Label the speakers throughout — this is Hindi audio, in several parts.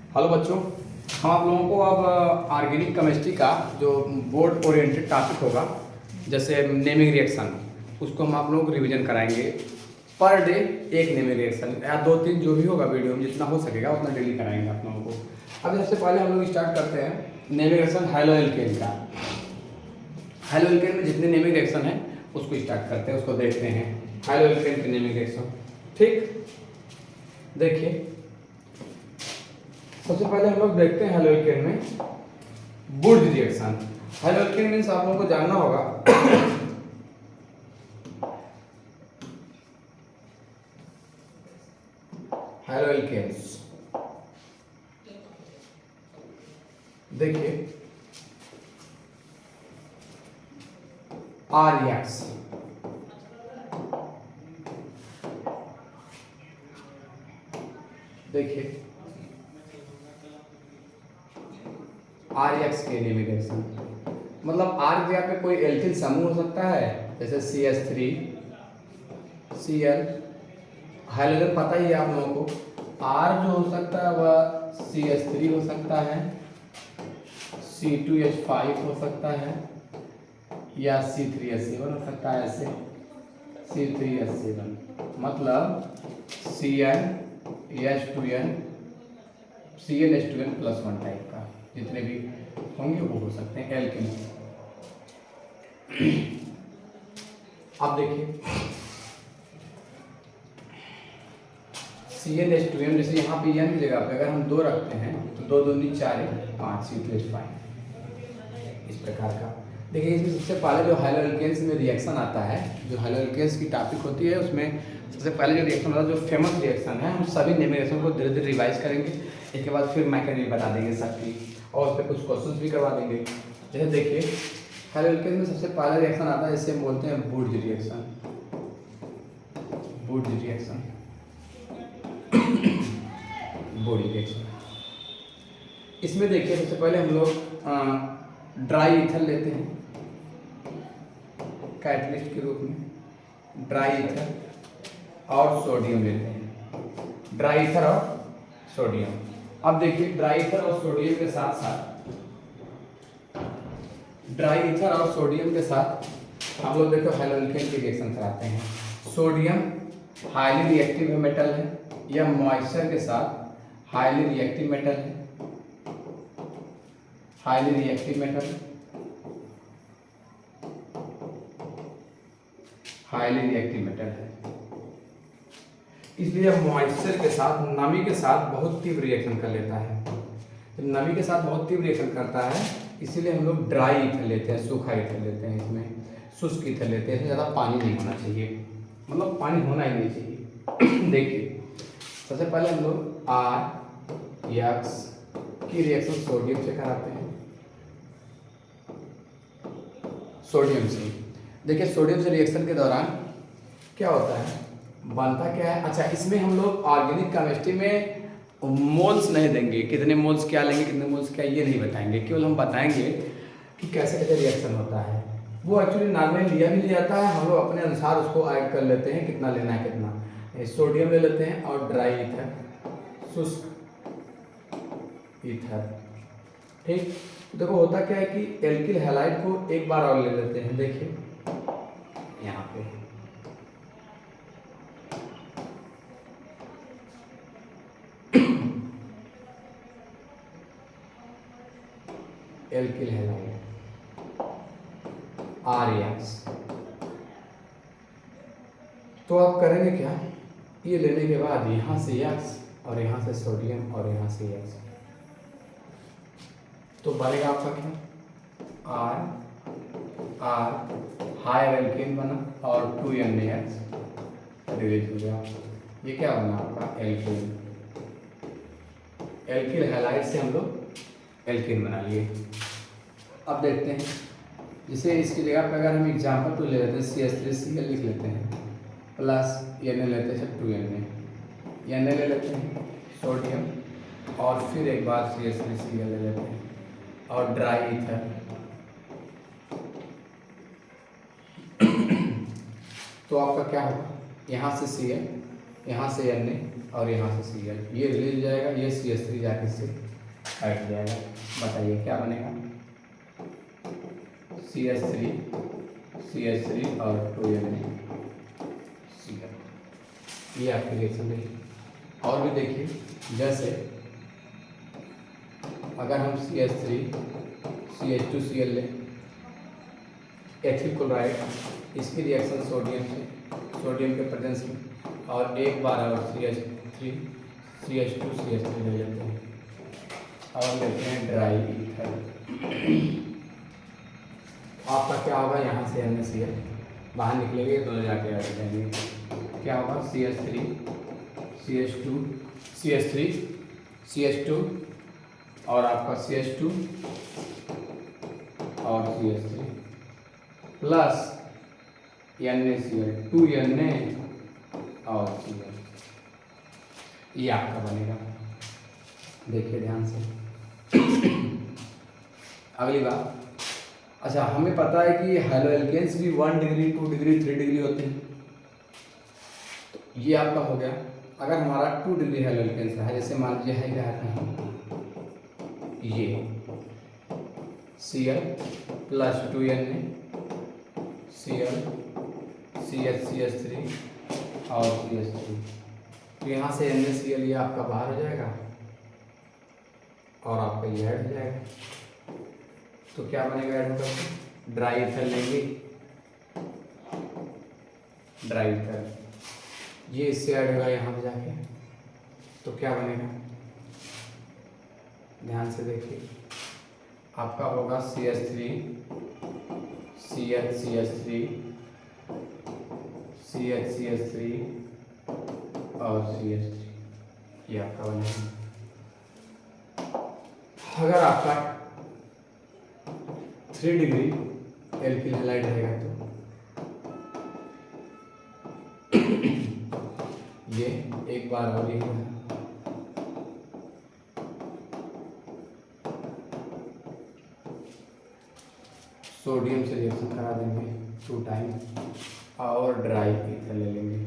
Speaker 1: हेलो बच्चों, हम आप लोगों को अब ऑर्गेनिक केमिस्ट्री का जो बोर्ड ओरिएंटेड टॉपिक होगा, जैसे नेमिंग रिएक्शन, उसको हम आप लोगों को रिवीजन कराएंगे। पर डे एक नेमिंग रिएक्शन या 2-3 जो भी होगा वीडियो में, जितना हो सकेगा उतना डेली कराएंगे आप लोगों को। अब सबसे पहले हम लोग स्टार्ट करते हैं नेमिंग रिएक्शन हेलोएल्केन का। हेलोएल्केन में जितने नेमिंग रिएक्शन है उसको स्टार्ट करते हैं, उसको देखते हैं। हेलोएल्केन की नेमिंग रिएक्शन, ठीक, देखिए सबसे पहले हम लोग देखते हैं हेलोएल्केन में वुड रिएक्शन। हेलोएल्केन मीन्स आप लोगों को जानना होगा हेलोएल्केन्स, देखिए आरएक्स, देखिए आरएक्स के नेमिंग रिएक्शन, मतलब आर की जगह पे कोई एल्किल समूह हो सकता है, जैसे CH3 Cl। हाइड्रोजन पता ही है आप लोगों को, आर जो हो सकता है वह CH3 हो सकता है, C2H5 हो सकता है, या C3H7 हो सकता है। ऐसे C3H7 मतलब CnH2n CnH2n+1 टाइप का, जितने भी होंगे वो हो सकते हैं एल्किन। अब देखिए CnH2n, जैसे यहाँ पे n की जगह पे अगर हम 2 रखते हैं तो 2 दूनी 4 5 C2H5 इस प्रकार का। देखिए इसमें सबसे पहले जो हेलोएल्केन्स में रिएक्शन आता है, जो हेलोएल्केन्स की टॉपिक होती है, उसमें सबसे पहले जो रिएक्शन होता है, जो फेमस रिएक्शन है, हम सभी नेमिंग रिएक्शन को धीरे धीरे रिवाइज करेंगे। इसके बाद फिर मैकेनिज्म बता देंगे सबकी, और उस पर कुछ क्वेश्चंस भी करवा देंगे। जैसे देखिए हेलोएल्केन में सबसे पहला रिएक्शन आता है, जिसे हम बोलते हैं would reaction. Would reaction would reaction, इसमें देखिए सबसे पहले हम लोग ड्राई ईथर लेते हैं कैटलिस्ट के रूप में, ड्राई ईथर और सोडियम लेते हैं, ड्राई ईथर और सोडियम। अब देखिए ड्राई ईथर और सोडियम के साथ साथ, ड्राई ईथर और सोडियम के साथ हम लोग देखो हेलोएल्केन की रिएक्शन कराते हैं। सोडियम हाईली रिएक्टिव मेटल है, या मॉइस्चर के साथ हाईली रिएक्टिव मेटल है, highly reactive metal, highly reactive metal है। इसलिए मॉइस्चर के साथ, नमी के साथ बहुत तीव्र रिएक्शन कर लेता है। तो नमी के साथ बहुत तीव्र रिएक्शन करता है, इसीलिए हम लोग ड्राई ईथर लेते हैं, सूखा ईथर लेते हैं, इसमें शुष्क ईथर लेते हैं। इसमें ज़्यादा पानी नहीं होना चाहिए, मतलब पानी होना ही नहीं चाहिए। देखिए सबसे पहले हम लोग RX की रिएक्शन सोडियम से कराते हैं, सोडियम से। देखिए सोडियम से रिएक्शन के दौरान क्या होता है, बनता क्या है। अच्छा, इसमें हम लोग ऑर्गेनिक केमिस्ट्री में मोल्स नहीं देंगे, कितने मोल्स क्या लेंगे, कितने मोल्स क्या, ये नहीं बताएंगे। केवल हम बताएंगे कि कैसे कैसे रिएक्शन होता है। वो एक्चुअली नॉर्मली लिया भी लिया जाता है, हम लोग अपने अनुसार उसको ऐड कर लेते हैं, कितना लेना है कितना। सोडियम ले लेते हैं और ड्राई ईथर, शुष्क ईथर, ठीक। देखो होता क्या है कि एल्किल हैलाइड को एक बार और ले लेते हैं। देखिए यहाँ पे एल्किल हैलाइड RX। तो आप करेंगे क्या, ये लेने के बाद यहाँ से X और यहाँ से सोडियम और यहाँ से X, तो बनेगा आपका क्या, R हायर एल्केन बना और 2NaX रिलीज हो गया। ये क्या बना आपका एल्केन, एल्किल हैलाइड से हम लोग एल्केन बना लिए। अब देखते हैं, जैसे इसकी जगह पर अगर हम एग्जाम्पल तो ले लेते हैं, CH3Cl लिख लेते हैं, प्लस Na लेते हैं 2Na, Na ले लेते हैं सोडियम, और फिर एक बार CH3Cl ले लेते हैं और ड्राई ईथर। तो आपका क्या होगा, यहाँ से Cl, यहाँ से Na, और यहाँ से Cl, ये रिलीज हो जाएगा, ये CH3 जाके इससे हट जाएगा। बताइए क्या बनेगा, CH3 और 2NaCl, ये आपकी रिएक्शन रही। और भी देखिए, जैसे अगर हम CH3 CH2Cl लें, एथिल क्लोराइड, इसकी रिएक्शन सोडियम से, सोडियम के प्रेजेंस में, और एक बार और CH3 CH2CH3 ले लेते हैं और लेते हैं ड्राई ईथर। आपका क्या होगा, यहाँ से NaCl बाहर निकलेंगे, दोनों जाके ऐड हो जाएंगे। क्या होगा, CH3 CH2 और आपका CH2 और CH3 प्लस NaCl, 2Na और Cl, ये आपका बनेगा। देखिए ध्यान से। अगली बात, अच्छा हमें पता है कि हेलो एल्केन्स भी 1 डिग्री 2 डिग्री 3 डिग्री होते हैं, तो ये आपका हो गया। अगर हमारा 2 डिग्री हेलो एल्केन्स है, जैसे मान लीजिए है क्या है, ये Cl plus 2Na Cl CH3 और CH3, तो यहाँ से NaCl ये आपका बाहर हो जाएगा और आपका ये ऐड हो जाएगा। तो क्या बनेगा ऐड होकर, ड्राई ईथर लेंगे, ड्राई ईथर ये इससे ऐड होगा यहाँ पे जाके, तो क्या बनेगा, ध्यान से देखिए, आपका होगा CH3 CH3 और CH3, ये आपका बनेगा। अगर आपका 3 डिग्री एल्किल हैलाइड रहेगा तो ये एक बार और ही है, सोडियम से रिएक्शन करा देंगे 2 टाइम और ड्राई ईथर ले लेंगे।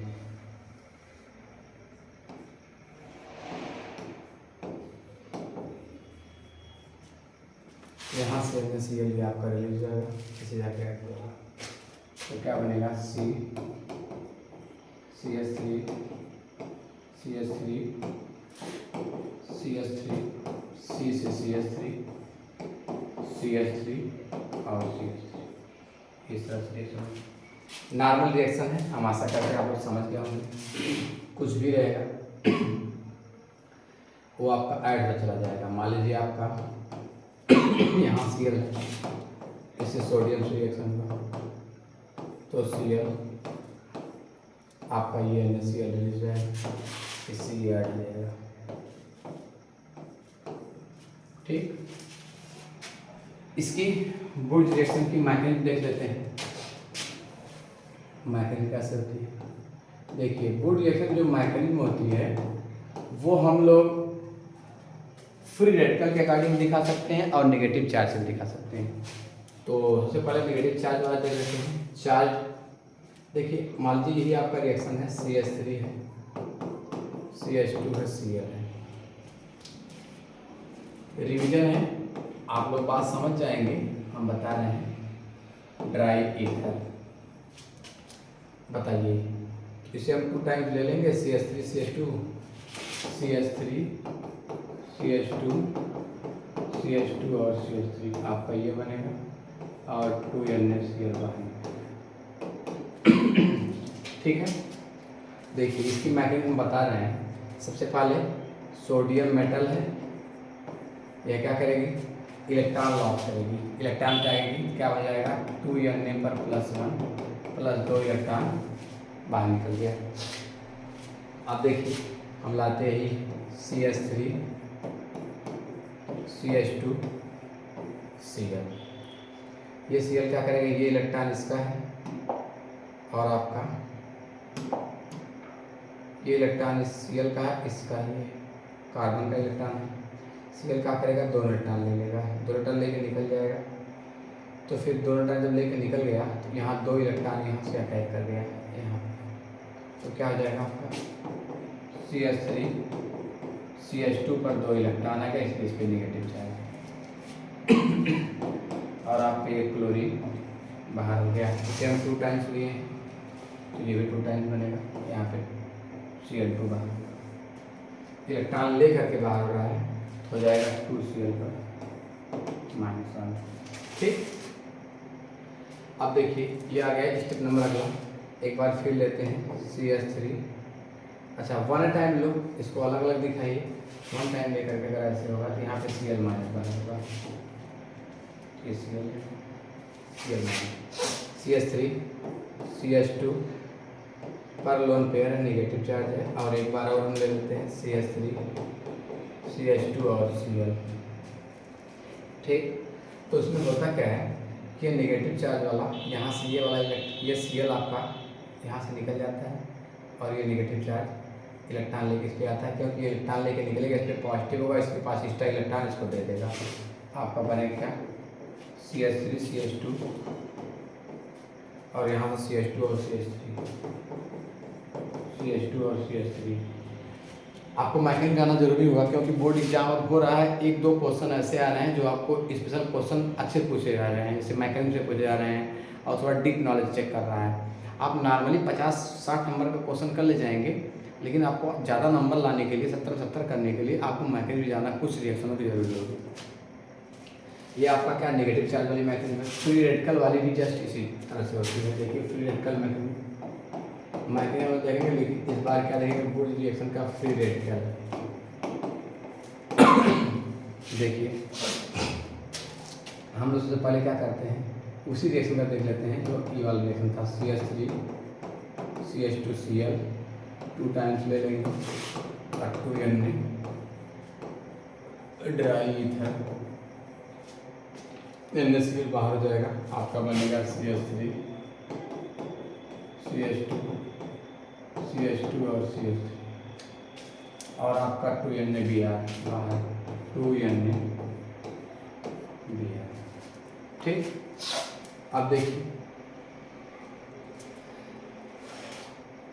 Speaker 1: यहाँ से NaCl ये आपका रिलीज हो जाएगा, इसे जाके ऐड होगा, तो क्या बनेगा, CH3 C से CH3 और CH3, इस तरह से रिएक्शन नॉर्मल रिएक्शन है। हम आशा करते हैं आप लोग समझ गए होंगे। कुछ भी रहेगा वो आपका ऐड होता चला जाएगा। मान लीजिए आपका यहाँ Cl है, इससे सोडियम से रिएक्शन होगा, तो Cl आपका ये NaCl रिलीज जाएगा, इससे ये ऐड जाएगा। ठीक, इसकी वुड रिएक्शन की मैकेनिज्म देख लेते हैं। मैकेनिज्म कैसे होती है, देखिए वुड रिएक्शन जो मैकेनिज्म होती है वो हम लोग फ्री रेडिकल के अकॉर्डिंग दिखा सकते हैं और नेगेटिव चार्ज से दिखा सकते हैं। तो सबसे पहले नेगेटिव चार्ज वाला देख लेते हैं। चार्ज देखिए, मान लीजिए यही आपका रिएक्शन है, CH3 है, CH2 है, Cl है, रिवीजन है, आप लोग बात समझ जाएंगे। हम बता रहे हैं ड्राई ईथर, बताइए इसे हम 2 टाइम्स ले लेंगे, CH3 CH2 और CH3, आपका ये बनेगा और 2NaCl बनेगा। ठीक है, देखिए इसकी मैकेनिज्म हम बता रहे हैं। सबसे पहले सोडियम मेटल है, यह क्या करेगी, इलेक्ट्रॉन लॉस करेगी, इलेक्ट्रॉन जाएगी, क्या हो जाएगा 2Na पर +1 प्लस 2 इलेक्ट्रॉन बाहर निकल गया। अब देखिए हम लाते ही CH3 CH2 Cl, ये Cl क्या करेगा, ये इलेक्ट्रॉन इसका है और आपका ये इलेक्ट्रॉन इस Cl का है, इसका ये कार्बन का इलेक्ट्रॉन है। Cl क्या करेगा, 2 इलेक्ट्रॉन ले लेगा, 2 इलेक्ट्रॉन लेके निकल जाएगा। तो फिर 2 इलेक्ट्रॉन जब लेके निकल गया तो यहाँ 2 इलेक्ट्रॉन यहाँ से अटैक कर गया यहाँ, तो क्या हो जाएगा आपका CH3 CH2 पर 2 इलेक्ट्रॉन आएगा, इसलिए इस पे नेगेटिव चार्ज। और आपके ये क्लोरीन बाहर हो गया, इसे हम 2 टाइम्स लिए हैं तो ये भी 2 टाइम्स बनेगा। यहाँ पे Cl2 बाहर इलेक्ट्रॉन ले करके बाहर हो रहा है, हो जाएगा 2Cl पर -1। ठीक, अब देखिए ये आ गया स्टेप नंबर अगला। एक बार फिर लेते हैं CH3। अच्छा, 1 टाइम लो, इसको अलग अलग दिखाइए। 1 टाइम लेकर के अगर ऐसे होगा तो यहाँ पे Cl- बना होगा, ये Cl- CH3 CH2 पर लोन पेयर है, नेगेटिव चार्ज है। और एक बार और हम ले लेते हैं CH3 CH2 और Cl। ठीक, तो इसमें होता क्या है कि नेगेटिव चार्ज वाला यहाँ से ये वाला ये Cl आपका यहाँ से निकल जाता है, और ये नेगेटिव चार्ज इलेक्ट्रॉन लेके इस पर आता है, क्योंकि इलेक्ट्रॉन लेके निकलेगा, इस पर पॉजिटिव होगा, इसके पास एक्स्ट्रा इलेक्ट्रॉन इसको दे देगा। आपका बनेगा क्या, CH3 CH2 और यहाँ से CH2 और CH3 CH2 और CH3। आपको मैकेनिक जाना जरूरी होगा, क्योंकि बोर्ड एग्जाम अब हो रहा है। 1-2 क्वेश्चन ऐसे आ रहे हैं जो आपको स्पेशल क्वेश्चन अच्छे पूछे जा रहे हैं, जैसे मैकेनिक से पूछे जा रहे हैं और थोड़ा डीप नॉलेज चेक कर रहा है। आप नॉर्मली 50-60 नंबर का क्वेश्चन कर ले जाएंगे, लेकिन आपको ज़्यादा नंबर लाने के लिए 70-70 करने के लिए आपको मैकेनिक जाना, कुछ रिएक्शनों की जरूरत होगी। ये आपका क्या नेगेटिव चार्ज वाली मैकेनिक है। फ्री रेडिकल वाली भी जस्ट इसी तरह से होती है। देखिए फ्री रेडिकल मैकेनिक में देखेंगे, लेकिन इस बार क्या देखेंगे, बोर्ड रिएक्शन का फ्री रेडिकल। देखिए हम लोग सबसे पहले क्या करते हैं, उसी रिएक्शन का देख लेते हैं जो ये वाला रिएक्शन था। CH3 CH2 Cl 2 टाइम्स ले लेंगे और 2Na ड्राई ईथर, NaCl बाहर हो जाएगा, आपका बनेगा CH3 CH2 CH2 और CH3 और आपका 2NaBr बाहर, 2NaBr। ठीक, अब देखिए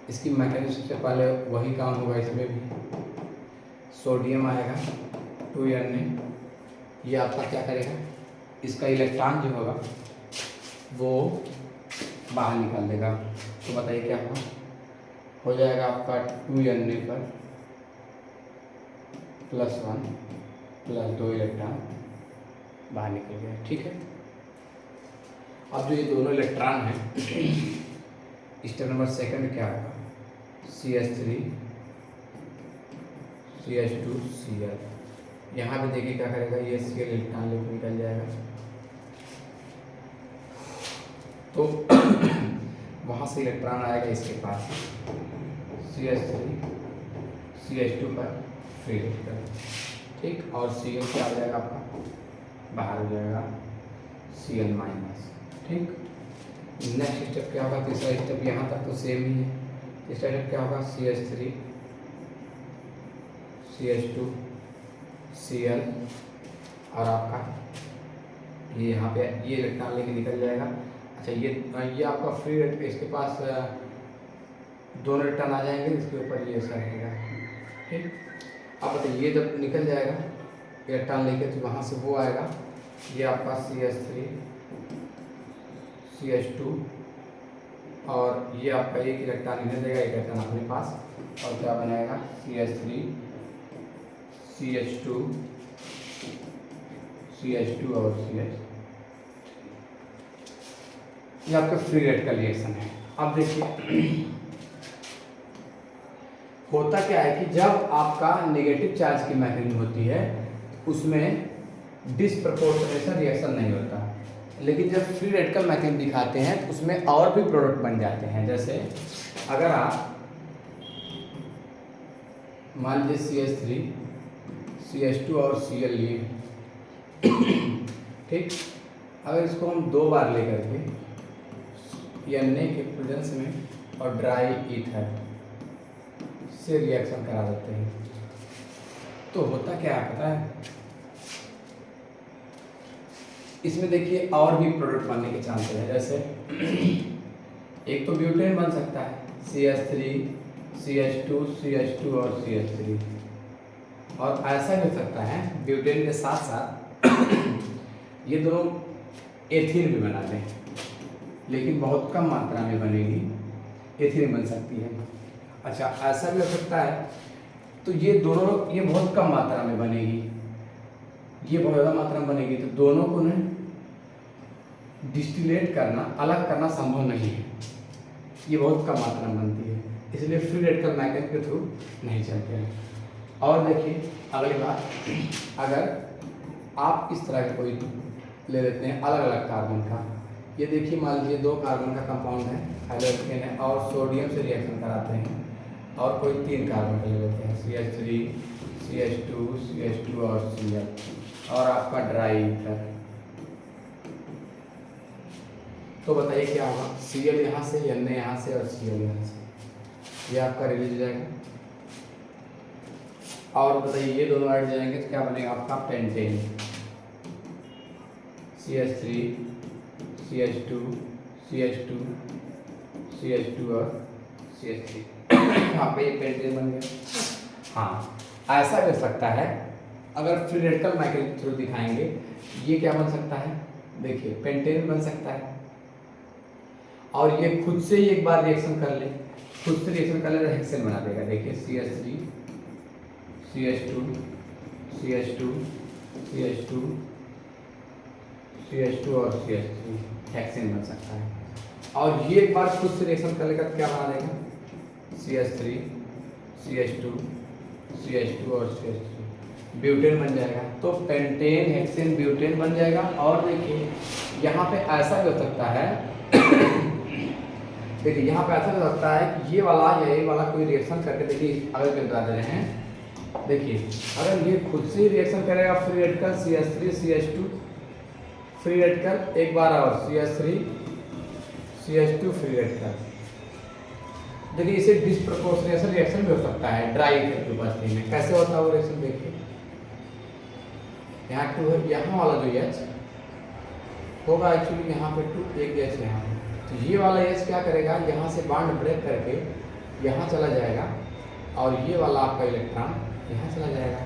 Speaker 1: इसकी मैकेनिज्म से पहले वही काम होगा, इसमें भी सोडियम आएगा 2Na, ये आपका क्या करेगा, इसका इलेक्ट्रॉन जो होगा वो बाहर निकाल देगा। तो बताइए क्या होगा, हो जाएगा आपका 2Na पर +1 +2 इलेक्ट्रॉन बाहर निकल गया। ठीक है, अब जो ये दोनों इलेक्ट्रॉन हैं, स्टेप नंबर 2 क्या होगा, CH3 CH2 Cl। यहाँ पे देखिए क्या करेगा, ये Cl इलेक्ट्रॉन लेकर निकल जाएगा, तो वहाँ से इलेक्ट्रॉन आएगा इसके पास, CH3 CH2 पर फ्री रेडिकल। ठीक, और Cl क्या आ जाएगा आपका, बाहर हो जाएगा Cl-। ठीक, नेक्स्ट स्टेप क्या होगा, तीसरा स्टेप, यहाँ तक तो सेम ही है। तीसरा स्टेप क्या होगा, CH3 CH2 Cl और आपका ये यहाँ पे ये इलेक्ट्रॉन लेके निकल जाएगा। अच्छा, ये आपका फ्री रेडिकल, इसके पास दोनों इलेक्ट्रॉन आ जाएंगे, इसके ऊपर ये ऐसा रहेगा। ठीक, अब बताइए ये जब निकल जाएगा इलेक्ट्रॉन लेके, तो वहाँ से वो आएगा, ये आपका CH3 CH2 और ये आपका एक इलेक्ट्रॉन इन्हें देगा, एक इलेक्ट्रॉन अपने पास, और क्या बनाएगा CH3 CH2 CH2 और CH। ये आपका फ्री रेडिकल रिएक्शन है। अब देखिए होता क्या है कि जब आपका नेगेटिव चार्ज की मैकेनिज्म होती है उसमें डिसप्रपोर्शनेशन रिएक्शन नहीं होता, लेकिन जब फ्री रेडिकल मैकेनिज्म दिखाते हैं तो उसमें और भी प्रोडक्ट बन जाते हैं। जैसे अगर आप मान लीजिए CH3 CH2 और Cl लिए, ठीक, अगर इसको हम 2 बार लेकर के Na के प्रेजेंस में और ड्राई ईथर से रिएक्शन करा देते हैं, तो होता क्या है पता है, इसमें देखिए और भी प्रोडक्ट बनने के चांसेस हैं। जैसे एक तो ब्यूटेन बन सकता है, CH3 CH2 CH2 और CH3। और ऐसा भी हो सकता है ब्यूटेन के साथ साथ ये दोनों एथीन भी बना लें, लेकिन बहुत कम मात्रा में बनेगी, एथीन बन सकती है। अच्छा, ऐसा भी हो सकता है तो ये दोनों, ये बहुत कम मात्रा में बनेगी, ये बहुत ज़्यादा मात्रा में बनेगी, तो दोनों को ना डिस्टिलेट करना, अलग करना संभव नहीं है, ये बहुत कम मात्रा में बनती है, इसलिए फ्री रेडिकल मैकेनिज्म के थ्रू नहीं चलते हैं। और देखिए अगली बात, अगर आप इस तरह का कोई ले लेते हैं अलग अलग कार्बन का, ये देखिए मान लीजिए 2 कार्बन का कंपाउंड है, हाइड्रोजन है, और सोडियम से रिएक्शन कराते हैं, और कोई 3 कार्बन का ले लेते हैं, CH3 CH2 CH2 और Cl, और आपका ड्राई ईथर, तो बताइए क्या होगा, Cl यहाँ से, Na यहाँ से और Cl यहाँ से, ये आपका रिलीज हो जाएगा। और बताइए ये दोनों ऐड जाएंगे तो क्या बनेगा आपका pentane, CH3 CH2 CH2 CH2 और CH3 यहाँ पे ये पेंटेन बन गया। हाँ, ऐसा भी हो सकता है अगर फ्री रेडिकल मैकेनिज्म थ्रू दिखाएंगे, ये क्या बन सकता है, देखिए पेंटेन बन सकता है, और ये खुद से ही एक बार रिएक्शन कर ले, खुद से रिएक्शन कर ले तो हेक्सेन बना देगा। देखिए CH3 CH2 CH2 CH2 CH2 और CH3 हेक्सेन बन सकता है। और ये एक बार खुद से रिएक्शन कर लेगा तो क्या बना देगा, CH3 CH2 CH2 और CH3 ब्यूटेन बन जाएगा। तो पेंटेन हेक्सेन ब्यूटेन बन जाएगा। और देखिए यहाँ पे ऐसा भी हो सकता है देखिए यहाँ पे ऐसा हो सकता है कि ये वाला कोई रिएक्शन करके, देखिए अगर मैं बता दे रहे हैं, देखिए अगर ये खुद से रिएक्शन करेगा free radical CH3 CH2 free radical, एक बार और CH3 CH2 फ्री रेडिकल, देखिए इसे डिस्प्रपोर्शनेशन रिएक्शन भी हो सकता है ड्राई ईथर की उपस्थिति में। कैसे होता है वो रिएक्शन, देखिए यहाँ 2 है, यहाँ वाला जो H होगा एक्चुअली यहाँ पे 2, एक H यहाँ पे, तो ये वाला H क्या करेगा, यहाँ से बॉन्ड ब्रेक करके यहाँ चला जाएगा, और ये वाला आपका इलेक्ट्रॉन यहाँ चला जाएगा,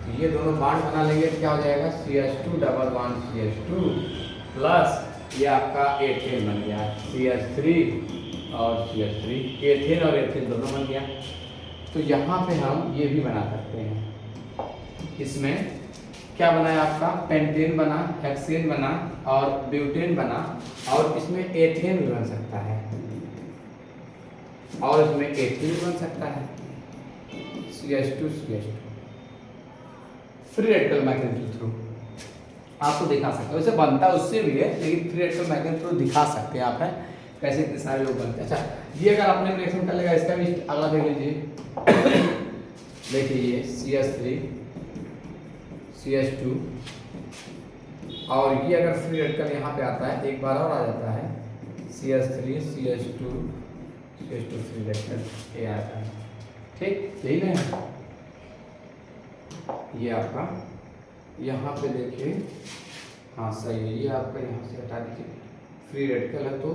Speaker 1: तो ये दोनों बॉन्ड बना लेंगे तो क्या हो जाएगा, CH2 double bond CH2 plus ये आपका एथेन बन गया, CH3 और CH3, एथेन और एथेन दोनों बन गया। तो यहाँ पे हम ये भी बना सकते हैं, इसमें क्या बनाया आपका पेंटेन बना, हेक्सेन बना और ब्यूटेन बना, और इसमें एथेन भी बन सकता है, और इसमें एथेन भी बन सकता है, CH2 CH2 free radical mechanism through आपको दिखा सकते हो। वैसे बनता उससे भी है, लेकिन फ्री रेडिकल मैकेनिज्म थ्रू दिखा सकते हैं आप, है कैसे इतने सारे लोग बनते हैं। अच्छा, ये अगर आपने रिएक्शन कर लेगा, इसका भी अगला देख लीजिए देखिए ये CH3 CH2, और ये अगर फ्री रेडिकल यहाँ पे आता है, एक बार और आ जाता है CH3 CH2 CH2 free radical ये आता है, ठीक यही ना। ये आपका यहाँ पे देखिए, हाँ सही है, ये आपका यहाँ से हटा दीजिए, फ्री रेडिकल है तो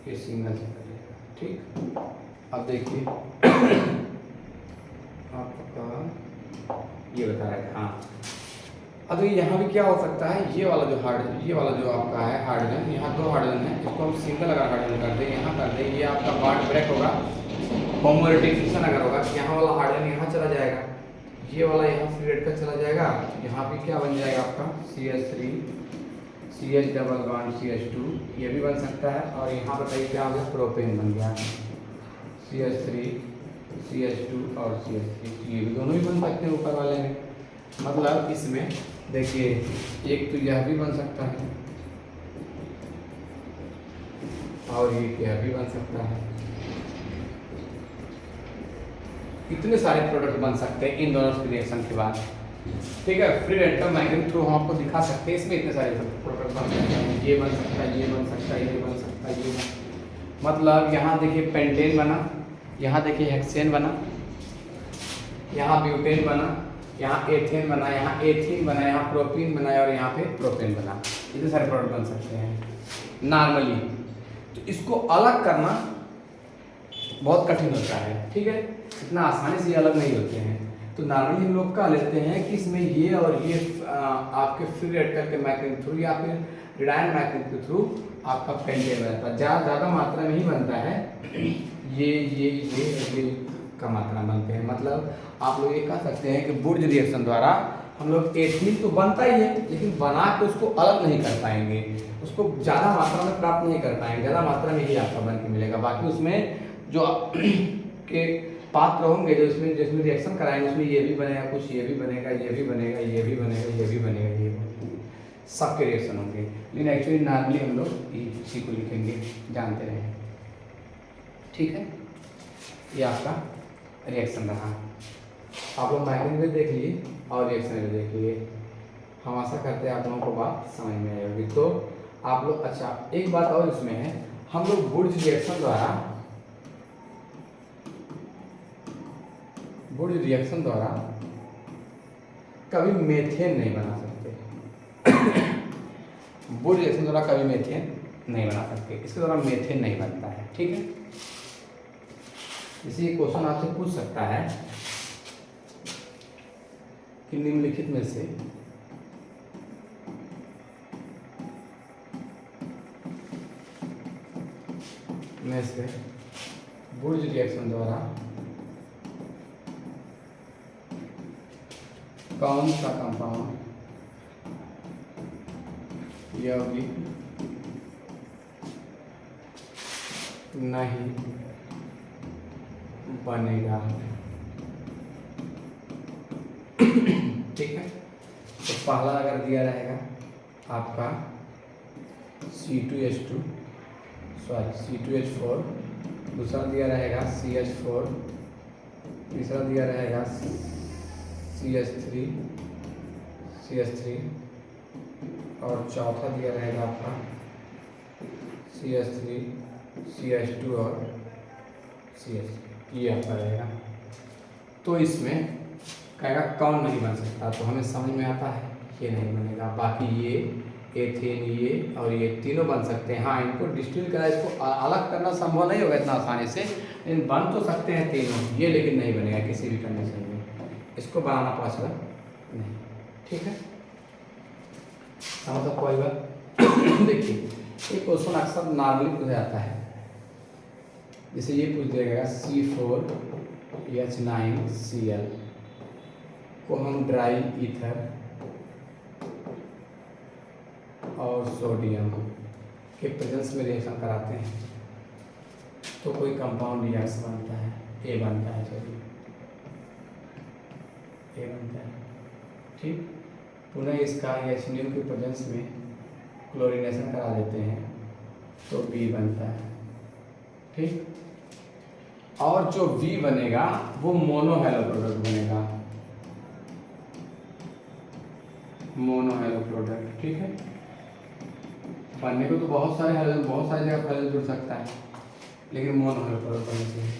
Speaker 1: ये सिंगल से करिएगा, ठीक। अब देखिए आपका ये बता रहा है, हाँ अब यहाँ भी क्या हो सकता है, ये वाला जो आपका है हाइड्रोजन, यहाँ 2 हाइड्रोजन है, इसको हम सिंगल अगर हाइड्रोजन कर दें, यहाँ कर दें, ये आपका बॉन्ड ब्रेक होगा, होमोरेटिक फिशन अगर होगा, यहाँ वाला हाइड्रोजन यहाँ चला जाएगा, ये वाला यहाँ फ्री रेडिकल चला जाएगा, यहाँ भी क्या बन जाएगा आपका CH3 CH double bond CH2, ये भी बन सकता है। और यहाँ बताइए क्या हो गया, प्रोपेन बन गया, CH3 CH2 और CH3, ये भी दोनों ही बन सकते हैं ऊपर वाले में। मतलब इसमें देखिए एक तो यह भी बन सकता है, और यह भी बन सकता है, इतने सारे प्रोडक्ट बन सकते हैं इन दोनों रिएक्शन के बाद, ठीक है। फ्री रेडिकल मैकेनिज्म थ्रू हम आपको दिखा सकते हैं, इसमें इतने सारे प्रोडक्ट बन सकते हैं, ये बन सकता है, ये बन सकता है, ये बन सकता है, ये बन, मतलब यहाँ देखिए पेंटेन बना, यहाँ देखिए हेक्सेन बना, यहाँ ब्यूटेन बना, यहाँ एथेन बना, यहाँ एथीन बना, यहाँ प्रोपीन बना, और यहाँ पे प्रोपेन बना, इतने सारे प्रोडक्ट बन सकते हैं नॉर्मली। तो इसको अलग करना बहुत कठिन होता है, ठीक है, इतना आसानी से ये अलग नहीं होते हैं। तो नॉर्मली हम लोग कह लेते हैं कि इसमें ये और ये आपके फ्री रेडिकल के मैकेनिज्म थ्रू या फिर रिडायन मैकेनिज्म के थ्रू आपका पेंटेन बनता है, ज़्यादा मात्रा में ही बनता है। ये का मात्रा बनते हैं, मतलब आप लोग ये कह सकते हैं कि बुर्ज रिएक्शन द्वारा हम लोग एथिलीन तो बनता ही है, लेकिन बना के उसको अलग नहीं कर पाएंगे, उसको ज़्यादा मात्रा में प्राप्त नहीं कर पाएंगे, ज़्यादा मात्रा में ही आपका बन के मिलेगा। बाकी उसमें जो के पात्र होंगे जो जिसमें रिएक्शन कराएंगे उसमें ये भी बनेगा, कुछ ये भी बनेगा, ये भी बनेगा, ये भी बनेगा, ये भी बनेगा, ये सबके रिएक्शन होंगे। लेकिन एक्चुअली नॉर्मली हम लोग इसी को लिखेंगे, जानते रहे, ठीक है। ये आपका रिएक्शन रहा, आप लोग मैकेनिज्म भी देख लिए और रिएक्शन भी देख लिए। हम आशा करते हैं आप लोगों को बात समझ में आई होगी। तो आप लोग, अच्छा एक बात और इसमें है, हम लोग बुर्ज रिएक्शन द्वारा कभी मेथेन नहीं बना सकते। बुर्ज रिएक्शन द्वारा कभी मेथेन नहीं बना सकते, इसके द्वारा मेथेन नहीं बनता है, ठीक है। इसी क्वेश्चन आपसे पूछ सकता है कि निम्नलिखित में से बुर्ज रिएक्शन द्वारा कौन सा कंपाउंड यौगिक नहीं बनेगा, ठीक है। तो पहला अगर दिया रहेगा आपका C2H2 C2H4, दूसरा दिया रहेगा CH4, तीसरा दिया रहेगा CH3 और चौथा दिया रहेगा आपका CH3 CH2 और CH3, ये आपका रहेगा। तो इसमें कहेगा कौन नहीं बन सकता, तो हमें समझ में आता है ये नहीं बनेगा। बाकी ये एथेन, ये और ये तीनों बन सकते हैं। हाँ, इनको डिस्टिल करा, इसको अलग करना संभव नहीं होगा इतना आसानी से, लेकिन बन तो सकते हैं तीनों ये, लेकिन नहीं बनेगा किसी भी कंडीशन में, इसको बनाना पॉसिबल नहीं, ठीक है। समझ कोई बात। देखिए ये क्वेश्चन अक्सर नॉर्मली पूछा जाता है, जैसे ये पूछ देगा C4H9Cl को हम ड्राई ईथर और सोडियम के प्रेजेंस में रिएक्शन कराते हैं तो कोई कंपाउंड रिएक्शन बनता है, ए बनता है, चलिए ए बनता है, ठीक। पुनः इसका HNO के प्रेजेंस में क्लोरीनेशन करा देते हैं तो बी बनता है, ठीक। और जो V बनेगा वो मोनोहैलो प्रोडक्ट बनेगा, मोनोहैलो प्रोडक्ट, ठीक है। बनने को तो बहुत सारी जगह हैलोजन जुड़ सकता है, लेकिन मोनोहैलो प्रोडक्ट बनना चाहिए,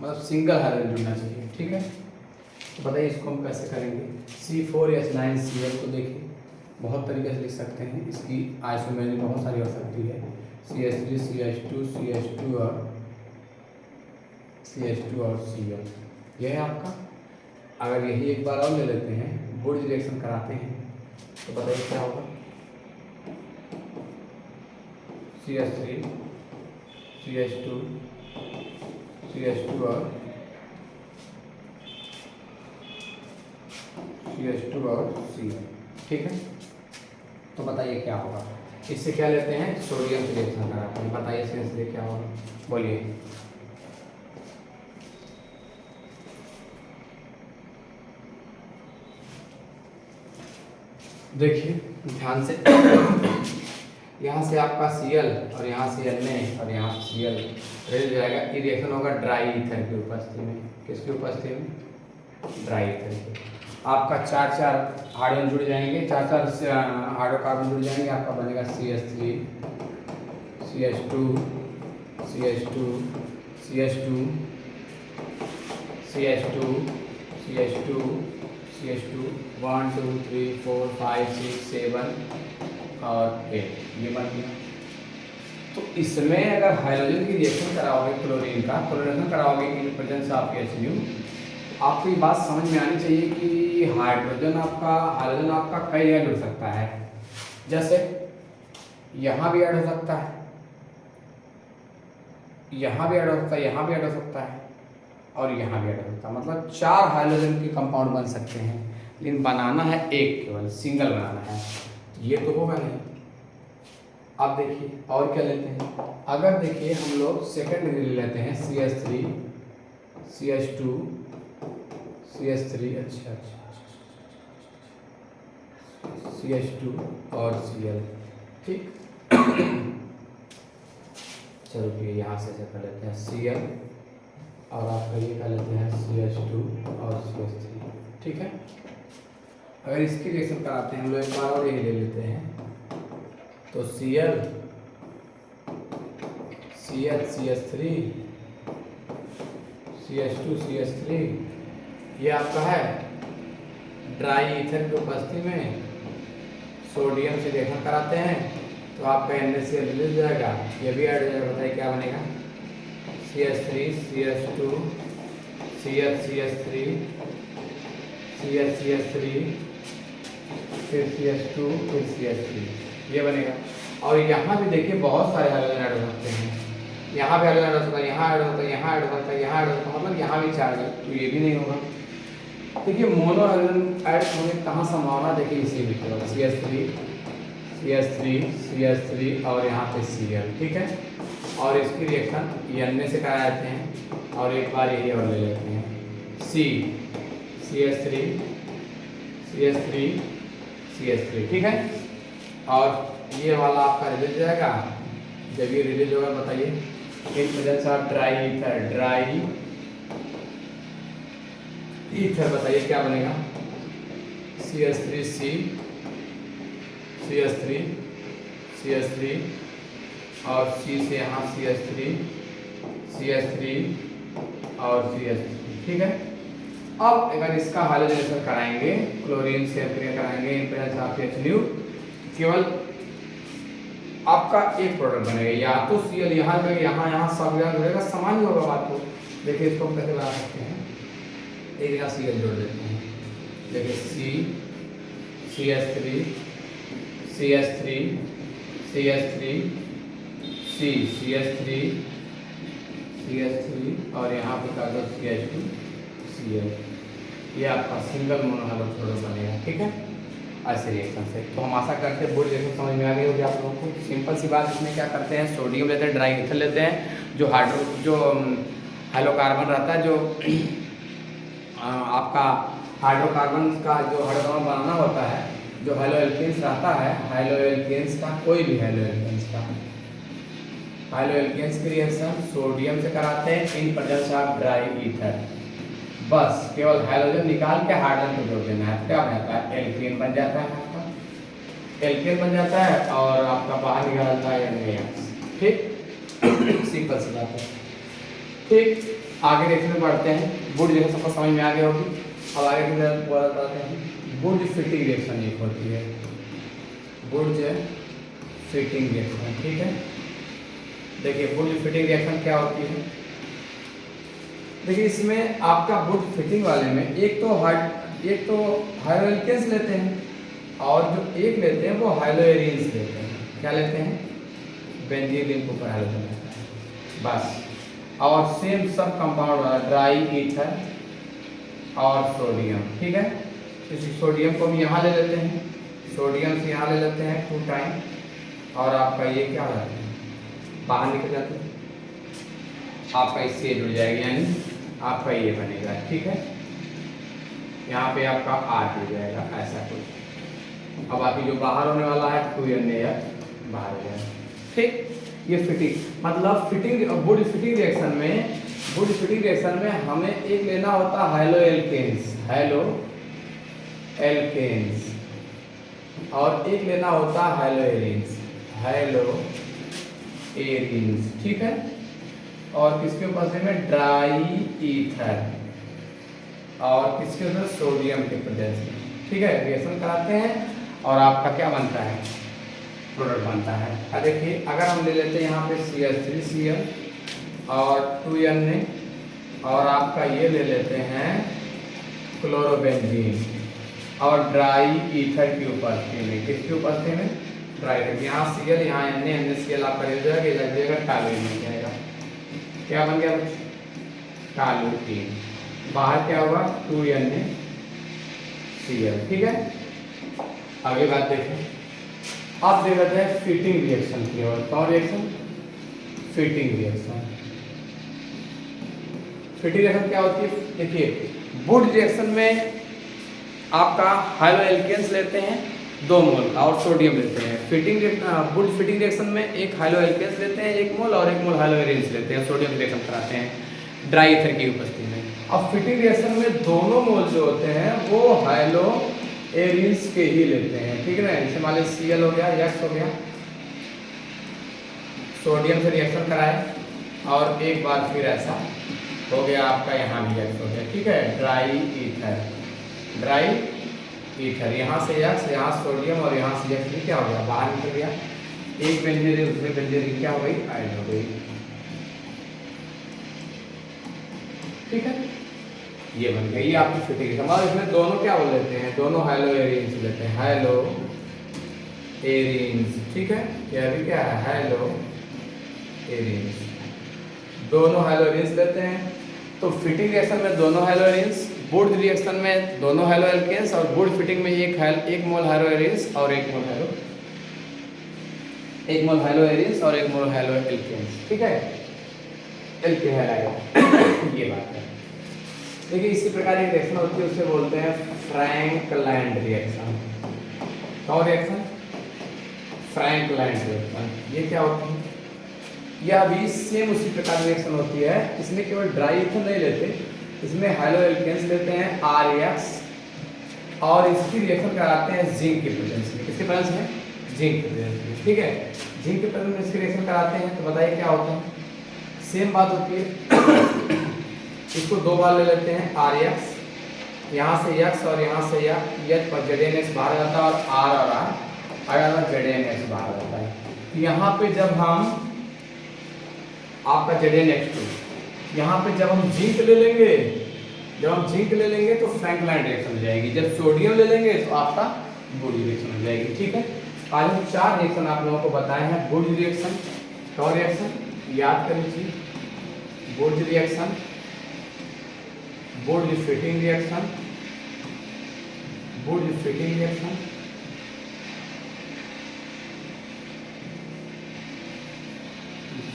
Speaker 1: मतलब सिंगल हैलोजन जुड़ना चाहिए, ठीक है। तो बताइए इसको हम कैसे करेंगे। C4H9Cl को देखिए बहुत तरीके से लिख सकते हैं, इसकी आइसोमेरिक बहुत सारी हो सकती है, CH3 CH2 CH2 और Cl, यह है आपका। अगर यही एक बार और ले लेते हैं, बुर्ज रिएक्शन कराते हैं तो बताइए क्या होगा। CH3 CH2 और Cl, ठीक है। तो बताइए क्या होगा। इससे क्या लेते हैं, सोडियम से रिएक्शन कराते हैं, बताइए इससे क्या होगा, बोलिए। देखिए ध्यान से, यहाँ से आपका Cl और यहाँ से Na और यहाँ से Cl रेल जाएगा, ये रिएक्शन होगा ड्राई ईथर की उपस्थिति में। किसकी उपस्थिति में, ड्राई ईथर की। आपका चार हाइड्रोजन जुड़ जाएंगे, चार हाइड्रोकार्बन जुड़ जाएंगे, आपका बनेगा CH3 CH2 CH2 CH2 CH2 CH2 CH2 1 2 3 4 5 6 7 और 8, ये बन गया। तो इसमें अगर हाइड्रोजन की रिएक्शन कराओगे क्लोरीन का, क्लोरीनेशन कराओगे इन प्रेजेंस ऑफ HNU, आपको ये बात समझ में आनी चाहिए कि हाइड्रोजन आपका कई जगह जुड़ सकता है। जैसे यहाँ भी ऐड हो सकता है, यहाँ भी ऐड हो सकता है, यहाँ भी ऐड हो सकता है और यहाँ भी ऐड हो सकता है। मतलब 4 हाइड्रोजन के कंपाउंड बन सकते हैं, लेकिन बनाना है एक, केवल सिंगल बनाना है। ये तो होगा नहीं। अब देखिए और क्या लेते हैं। अगर देखिए हम लोग सेकेंड ले लेते हैं CH3 CH2 CH3 अच्छा CH2 और Cl, ठीक। चलो ये यहाँ से कर लेते हैं Cl और आपका ये कर लेते हैं CH2 और CH3, ठीक है। अगर इसकी रिएक्शन कराते हैं हम लोग एक बार और ये ले लेते हैं, तो Cl CH CH3 CH2 CH3, ये आपका है ड्राई ईथर की उपस्थिति में सोडियम से रिएक्शन कराते हैं तो आपका NaCl रिलीज हो जाएगा, ये भी ऐड हो जाएगा। बताइए क्या बनेगा, CH3 CH2 CH CH3 CH CH3 फिर CH2 फिर CH3, ये बनेगा। और यहाँ भी देखिए बहुत सारे हाइड्रोजन ऐड हो सकते हैं, यहाँ भी हाइड्रोजन ऐड हो सकता है, यहाँ ऐड होता है, यहाँ ऐड होता है, यहाँ ऐड होता है, मतलब यहाँ भी 4 है, तो ये भी नहीं होगा। देखिए मोनो हाइड्रोजन ऐड होने की कहाँ संभावना, देखिए इसी में केवल CH3 और यहाँ पे Cl, ठीक है। और इसकी रिएक्शन Na से करा जाते हैं और एक बार यही और ले लेते हैं CH3 ठीक है। और ये वाला आपका रिलीज हो जाएगा। जब ये रिलीज होगा बताइए, in presence of dry ether बताइए क्या बनेगा, CH3 और C से यहाँ CH3 और CH3, ठीक है। अब अगर इसका हाइड्रोजनेशन कराएंगे, क्लोरीन से क्रिया कराएंगे इन प्रेजेंस ऑफ HNU, केवल आपका एक प्रोडक्ट बनेगा, या तो Cl यहाँ यहाँ सब जगह जुड़ेगा, समान ही होगा बात। तो देखिए इसको हम कैसे बना सकते हैं, एक जगह Cl जोड़ देते हैं, देखिए CH3 और यहाँ पे कर दो CH2 Cl, ये आपका सिंगल मोनोहाइड्रोजन बनेगा, ठीक है, ऐसे रिएक्शन से। तो हम आशा करते हैं बोर्ड रिएक्शन समझ में आ गई होगी आप लोगों को। सिंपल सी बात, इसमें क्या करते हैं, सोडियम लेते हैं, ड्राई ईथर लेते हैं, जो हाइड्रोकार्बन रहता है, जो आपका हाइड्रोकार्बन का जो हाइड्रोकार्बन बनाना होता है, जो हाइलोएल्केन्स रहता है, हाइलोएल्केन्स का कोई भी हाइलोएल्केन्स की रिएक्शन सोडियम से कराते हैं in presence of dry ether. बस केवल हाइड्रोजन निकाल के हाइड्रोजन को जोड़ देना है, क्या बन जाता है, एल्केन बन जाता है, आपका एल्केन बन जाता है और आपका बाहर निकलता है NaOH, ठीक। सिंपल सी बात है, ठीक। आगे देखने बढ़ते हैं, बुर्ज जैसे सबको समझ में आ गई होगी। अब आगे की तरफ बताते हैं, बुर्ज फिटिंग रिएक्शन एक होती है, बुर्ज फिटिंग रिएक्शन, ठीक है। देखिए बुर्ज फिटिंग रिएक्शन क्या होती है, देखिए इसमें आपका बुर्ज फिटिंग वाले में एक तो हाइड्रोएल्केन्स लेते हैं और जो एक लेते हैं वो हाइलोएरिन्स लेते हैं। क्या लेते हैं, बेंजीन रिंग के ऊपर हाइड्रोजन रहता है, बस। और सेम सब कंपाउंड वाला ड्राई ईथर और सोडियम, ठीक है। इस सोडियम को भी यहाँ ले लेते हैं, सोडियम से यहाँ ले लेते हैं 2 टाइम, और आपका ये क्या होता है, बाहर निकल जाते हैं, आपका इससे जुड़ जाएगा, यानी आपका ये बनेगा, ठीक है। यहाँ पे आपका R जुड़ जाएगा, ऐसा कुछ। अब बाकी जो बाहर होने वाला है 2NaF बाहर हो जाएगा, ठीक। ये फिटिंग मतलब फिटिंग बुर्ज फिटिंग रिएक्शन में हमें एक लेना होता है हाइलोएल्केन्स और एक लेना होता है हाइलोएरिन्स, ठीक है। और किसके उपस्थिति में, ड्राई ईथर और किसके ऊपर, सोडियम के प्रेजेंस में, ठीक है। रिएक्शन कराते हैं और आपका क्या बनता है, प्रोडक्ट बनता है। अब देखिए अगर हम ले लेते हैं यहाँ पे CH3Cl और 2Na और आपका ये ले लेते हैं क्लोरोबेंजीन और ड्राई ईथर की उपस्थिति में, किसकी उपस्थिति में? Dry ether. यहाँ Cl यहाँ NaCl आपका हो जाएगा टॉल्यूइन बन जाएगा। क्या बन गया बच्चों? टॉल्यूइन। बाहर क्या होगा? 2NaCl। ठीक है, आगे बात देखें। अब देख लेते हैं फिटिंग रिएक्शन की ओर। कौन reaction? Fitting reaction. Fitting reaction क्या होती है? देखिए वुड रिएक्शन में आपका हाइलो एल्केन्स लेते हैं 2 मोल और सोडियम लेते हैं। वुड फिटिंग रिएक्शन में एक हाइलो एल्केन्स लेते हैं 1 मोल और 1 मोल हाइलो एरिन्स लेते हैं, सोडियम रिएक्शन कराते हैं ड्राई ईथर की उपस्थिति में। अब फिटिंग रिएक्शन में दोनों मोल जो होते हैं वो हाइलो एरिन्स के ही लेते हैं। ठीक है ना, जैसे मान लीजिए Cl हो गया, X हो गया, सोडियम से रिएक्शन कराए और एक बार फिर ऐसा हो गया आपका यहाँ भी X हो गया। ठीक है, ड्राई ईथर यहाँ से X, यहाँ सोडियम और यहाँ से X क्या हो गया? बाहर निकल गया। एक बेंजीन दूसरे बेंजीन क्या हो गई? ऐड हो गई। ठीक है, ये बन गया, ये आपकी फिटिंग। हमारे इसमें दोनों क्या बोल लेते हैं? दोनों हाइलो एरिन्स लेते हैं, हाइलो एरिन्स। ठीक है, यह भी क्या है? High-low arenes. दोनों हाइलो एरिन्स लेते हैं। तो फिटिंग रिएक्शन में दोनों हाइलो एरिन्स, वुड रिएक्शन में दोनों हाइलो एल्केन्स और वुड फिटिंग में एक मोल हाइलो एरिन्स और एक मोल हाइलो एरिन्स और 1 मोल हाइलो एल्केन्स। ठीक है, एल्केहाइड आएगा। ये बात है। देखिए इसी प्रकार एक रिएक्शन होती है, उसे बोलते हैं फ्रैंकलैंड रिएक्शन। कौन रिएक्शन? Frankland reaction. ये क्या होती है? यह भी सेम उसी प्रकार रिएक्शन होती है। इसमें केवल ड्राई ईथर नहीं लेते, इसमें हाइलो एल्केन्स लेते हैं RX और इसकी रिएक्शन कराते हैं जिंक के प्रेजेंस में। किसके प्रेजेंस में? जिंक के प्रेजेंस में। ठीक है, जिंक के प्रेजेंस में इसकी रिएक्शन कराते हैं। तो बताइए क्या होता है? सेम बात होती है। इसको 2 बार ले लेते हैं RX, यहाँ से X और यहाँ से H पर ZnX बाहर आ जाता है और R और R आया ZnX बाहर आता है। यहाँ पे जब हम आपका ZnX2 यहाँ पे जब हम जिंक ले लेंगे तो फ्रैंकलैंड रिएक्शन हो जाएगी। जब सोडियम ले लेंगे तो आपका वुड रिएक्शन हो जाएगी। ठीक है, आज हम 4 रिएक्शन आप लोगों को बताए हैं। वुड रिएक्शन, कौन रिएक्शन? याद कर लीजिए, would reaction, would fitting reaction, would fitting reaction,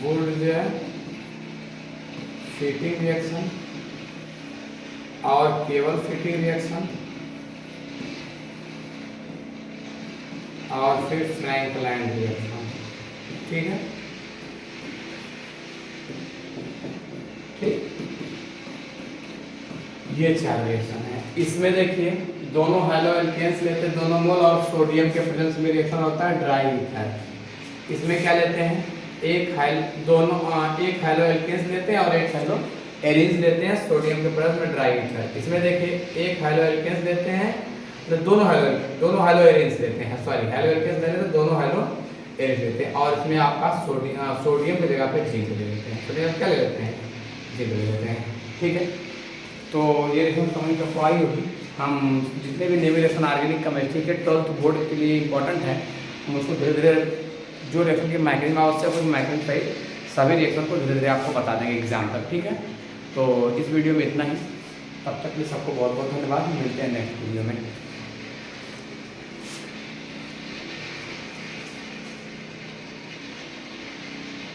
Speaker 1: would fitting reaction और केवल फिटिंग रिएक्शन और फिर फ्रैंकलैंड रिएक्शन। ठीक है, ठीक, ये 4 रिएक्शन है। इसमें देखिए दोनों हाइलो एल्केन्स लेते हैं 2 मोल और सोडियम के प्रेजेंस में रिएक्शन होता है ड्राई ईथर। इसमें क्या लेते हैं? एक हाइलो एल्केन्स लेते हैं और एक हाइलो एरिन्स लेते हैं सोडियम के प्रेजेंस में ड्राई ईथर। इसमें देखिए एक हाइलो एल्केन्स लेते हैं, तो दोनों हाइलो एरिन्स लेते हैं, सॉरी हाइलो एल्केन्स लेते हैं, दोनों हाइलो एरिन्स लेते हैं और इसमें आपका सोडियम की जगह पे जिंक ले लेते हैं। सोडियम क्या ले लेते हैं? जिंक ले लेते हैं। ठीक है, तो ये रिएक्शन समझ में आई होगी। हम जितने भी नेविगेशन ऑर्गेनिक केमिस्ट्री के 12th बोर्ड के लिए इंपॉर्टेंट है, हम उसको धीरे धीरे जो रिएक्शन के मैकेनिज्म आवश्यक है मैकेनिज्म सहित सभी रिएक्शन को धीरे धीरे आपको बता देंगे एग्जाम तक। ठीक है, तो इस वीडियो में इतना ही। तब तक के लिए सबको बहुत बहुत धन्यवाद। मिलते हैं नेक्स्ट वीडियो में।